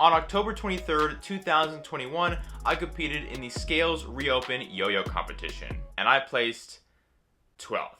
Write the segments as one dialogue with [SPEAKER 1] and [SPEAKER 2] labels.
[SPEAKER 1] On October 23rd, 2021, I competed in the Scales Reopen Yo-Yo competition, and I placed 12th.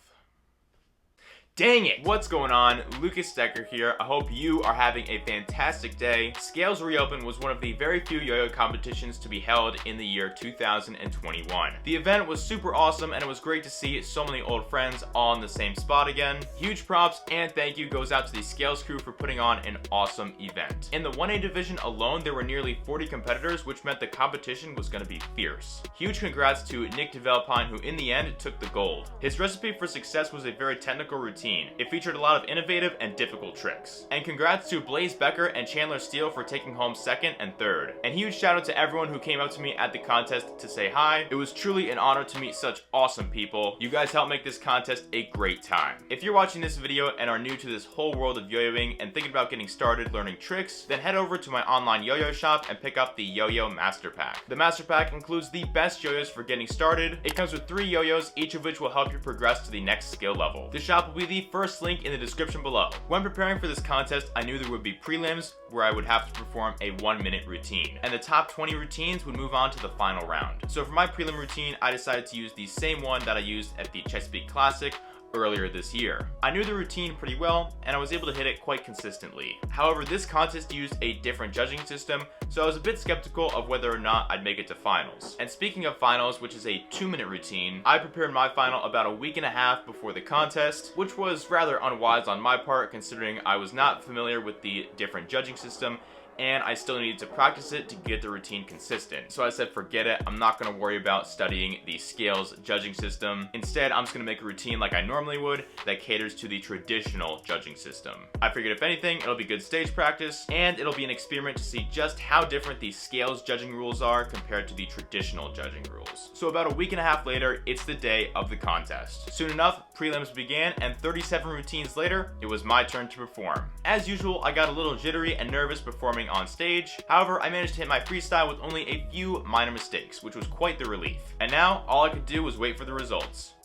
[SPEAKER 1] Dang it! What's going on? Lucas Decker here. I hope you are having a fantastic day. Scales Reopen was one of the very few yo-yo competitions to be held in the year 2021. The event was super awesome and it was great to see so many old friends all in the same spot again. Huge props and thank you goes out to the Scales crew for putting on an awesome event. In the 1A division alone, there were nearly 40 competitors, which meant the competition was going to be fierce. Huge congrats to Nick DeValpine, who in the end took the gold. His recipe for success was a very technical routine. It featured a lot of innovative and difficult tricks. And congrats to Blaze Becker and Chandler Steele for taking home second and third. And huge shout out to everyone who came up to me at the contest to say hi. It was truly an honor to meet such awesome people. You guys helped make this contest a great time. If you're watching this video and are new to this whole world of yo-yoing and thinking about getting started learning tricks, then head over to my online YoYo shop and pick up the Yo-Yo Master Pack. The Master Pack includes the best yo-yos for getting started. It comes with 3 yo-yos, each of which will help you progress to the next skill level. The shop will be the first link in the description below. When preparing for this contest, I knew there would be prelims where I would have to perform a 1-minute routine, and the top 20 routines would move on to the final round. So for my prelim routine, I decided to use the same one that I used at the Chesapeake Classic earlier this year. I knew the routine pretty well and I was able to hit it quite consistently. However, this contest used a different judging system, so I was a bit skeptical of whether or not I'd make it to finals. And speaking of finals, which is a 2-minute routine, I prepared my final about a week and a half before the contest, which was rather unwise on my part considering I was not familiar with the different judging system and I still needed to practice it to get the routine consistent. So I said, forget it, I'm not gonna worry about studying the Scales judging system. Instead, I'm just gonna make a routine like I normally would that caters to the traditional judging system. I figured if anything, it'll be good stage practice, and it'll be an experiment to see just how different the Scales judging rules are compared to the traditional judging rules. So about a week and a half later, it's the day of the contest. Soon enough, prelims began, and 37 routines later, it was my turn to perform. As usual, I got a little jittery and nervous performing on stage. However, I managed to hit my freestyle with only a few minor mistakes, which was quite the relief. And now, all I could do was wait for the results.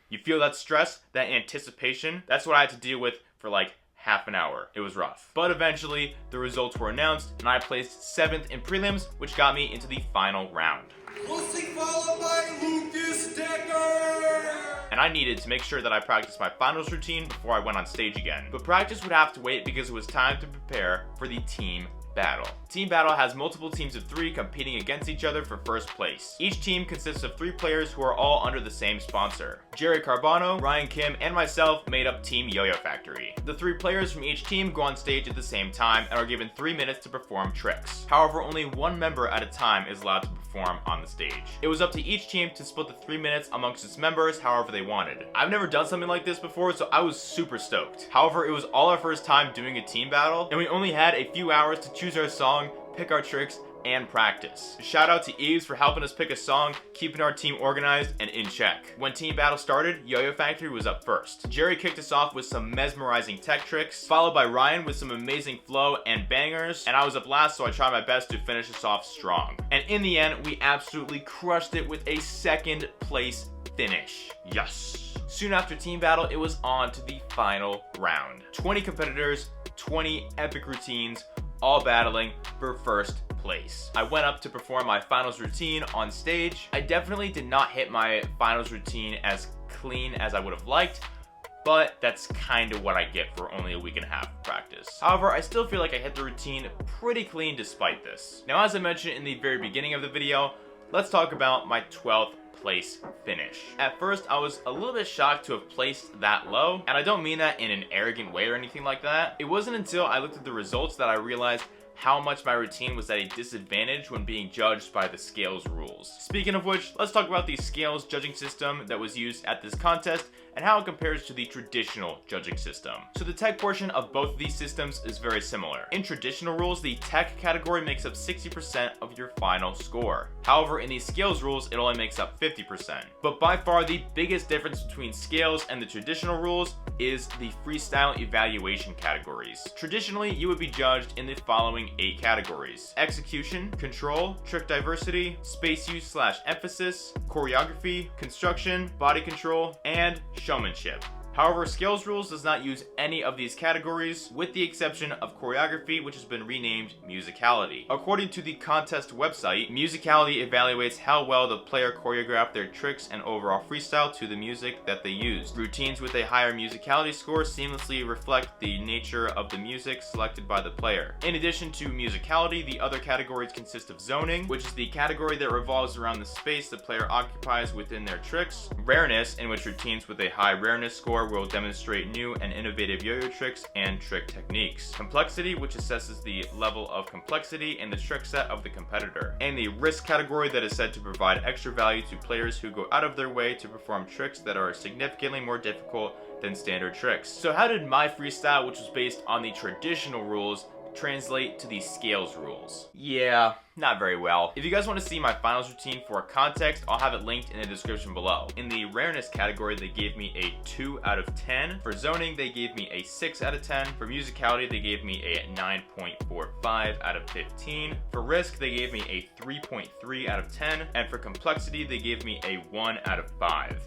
[SPEAKER 1] You feel that stress, that anticipation? That's what I had to deal with for like half an hour. It was rough. But eventually, the results were announced, and I placed 7th in prelims, which got me into the final round.
[SPEAKER 2] Closely followed by Lucas Decker!
[SPEAKER 1] And I needed to make sure that I practiced my finals routine before I went on stage again. But practice would have to wait because it was time to prepare for the team battle. Team battle has multiple teams of 3 competing against each other for first place. Each team consists of 3 players who are all under the same sponsor. Jerry Carbano, Ryan Kim, and myself made up Team YoYoFactory. The 3 players from each team go on stage at the same time and are given 3 minutes to perform tricks. However, only 1 member at a time is allowed to perform on the stage. It was up to each team to split the 3 minutes amongst its members however they wanted. I've never done something like this before, so I was super stoked. However, it was all our first time doing a team battle, and we only had a few hours to choose our song, pick our tricks, and practice. Shout out to Eves for helping us pick a song, keeping our team organized and in check. When team battle started, YoYoFactory was up first. Jerry kicked us off with some mesmerizing tech tricks, followed by Ryan with some amazing flow and bangers, and I was up last, so I tried my best to finish us off strong. And in the end, we absolutely crushed it with a 2nd place finish. Yes! Soon after team battle, it was on to the final round. 20 competitors, 20 epic routines, all battling for first place. I went up to perform my finals routine on stage. I definitely did not hit my finals routine as clean as I would have liked, but that's kind of what I get for only a week and a half of practice. However, I still feel like I hit the routine pretty clean despite this. Now, as I mentioned in the very beginning of the video, let's talk about my 12th place finish. At first, I was a little bit shocked to have placed that low, and I don't mean that in an arrogant way or anything like that. It wasn't until I looked at the results that I realized how much my routine was at a disadvantage when being judged by the Scales rules. Speaking of which, let's talk about the Scales judging system that was used at this contest and how it compares to the traditional judging system. So the tech portion of both of these systems is very similar. In traditional rules, the tech category makes up 60% of your final score. However, in these Scales rules, it only makes up 50%. But by far the biggest difference between Scales and the traditional rules is the freestyle evaluation categories. Traditionally, you would be judged in the following 8 categories: execution, control, trick diversity, space use/emphasis, choreography, construction, body control, and showmanship. However, Scales Rules does not use any of these categories, with the exception of Choreography, which has been renamed Musicality. According to the contest website, Musicality evaluates how well the player choreographed their tricks and overall freestyle to the music that they used. Routines with a higher Musicality score seamlessly reflect the nature of the music selected by the player. In addition to Musicality, the other categories consist of Zoning, which is the category that revolves around the space the player occupies within their tricks; Rareness, in which routines with a high rareness score will demonstrate new and innovative yo-yo tricks and trick techniques; Complexity, which assesses the level of complexity in the trick set of the competitor; and the Risk category that is said to provide extra value to players who go out of their way to perform tricks that are significantly more difficult than standard tricks. So how did my freestyle, which was based on the traditional rules, translate to the Scales Rules? Yeah, not very well. If you guys want to see my finals routine for context, I'll have it linked in the description below. In the Rareness category, they gave me a 2 out of 10. For Zoning, they gave me a 6 out of 10. For Musicality, they gave me a 9.45 out of 15. For Risk, they gave me a 3.3 out of 10. And for Complexity, they gave me a 1 out of 5.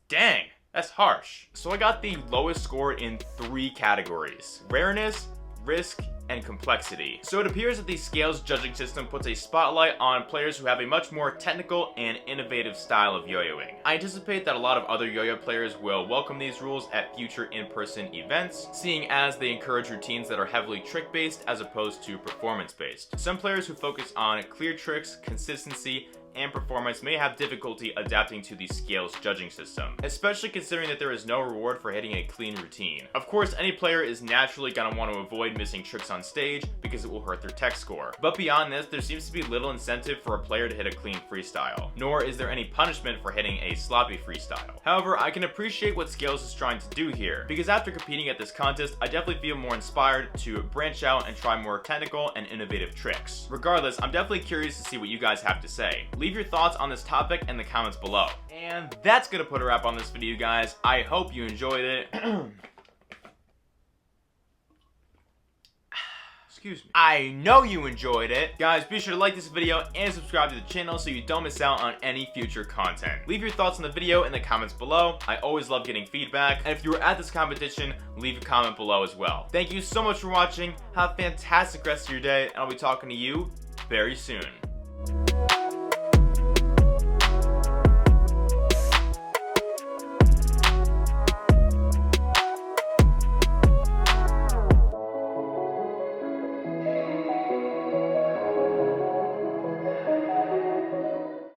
[SPEAKER 1] Dang, that's harsh. So I got the lowest score in 3 categories: Rareness, Risk, and Complexity. So it appears that the Scales judging system puts a spotlight on players who have a much more technical and innovative style of yo-yoing. I anticipate that a lot of other yo-yo players will welcome these rules at future in-person events, seeing as they encourage routines that are heavily trick-based as opposed to performance-based. Some players who focus on clear tricks, consistency, and performance may have difficulty adapting to the Scales judging system, especially considering that there is no reward for hitting a clean routine. Of course, any player is naturally going to want to avoid missing tricks on stage because it will hurt their tech score. But beyond this, there seems to be little incentive for a player to hit a clean freestyle, nor is there any punishment for hitting a sloppy freestyle. However, I can appreciate what Scales is trying to do here, because after competing at this contest, I definitely feel more inspired to branch out and try more technical and innovative tricks. Regardless, I'm definitely curious to see what you guys have to say. Leave your thoughts on this topic in the comments below. And that's gonna put a wrap on this video, guys. I hope you enjoyed it. Excuse me. I know you enjoyed it. Guys, be sure to like this video and subscribe to the channel so you don't miss out on any future content. Leave your thoughts on the video in the comments below. I always love getting feedback. And if you were at this competition, leave a comment below as well. Thank you so much for watching. Have a fantastic rest of your day, and I'll be talking to you very soon.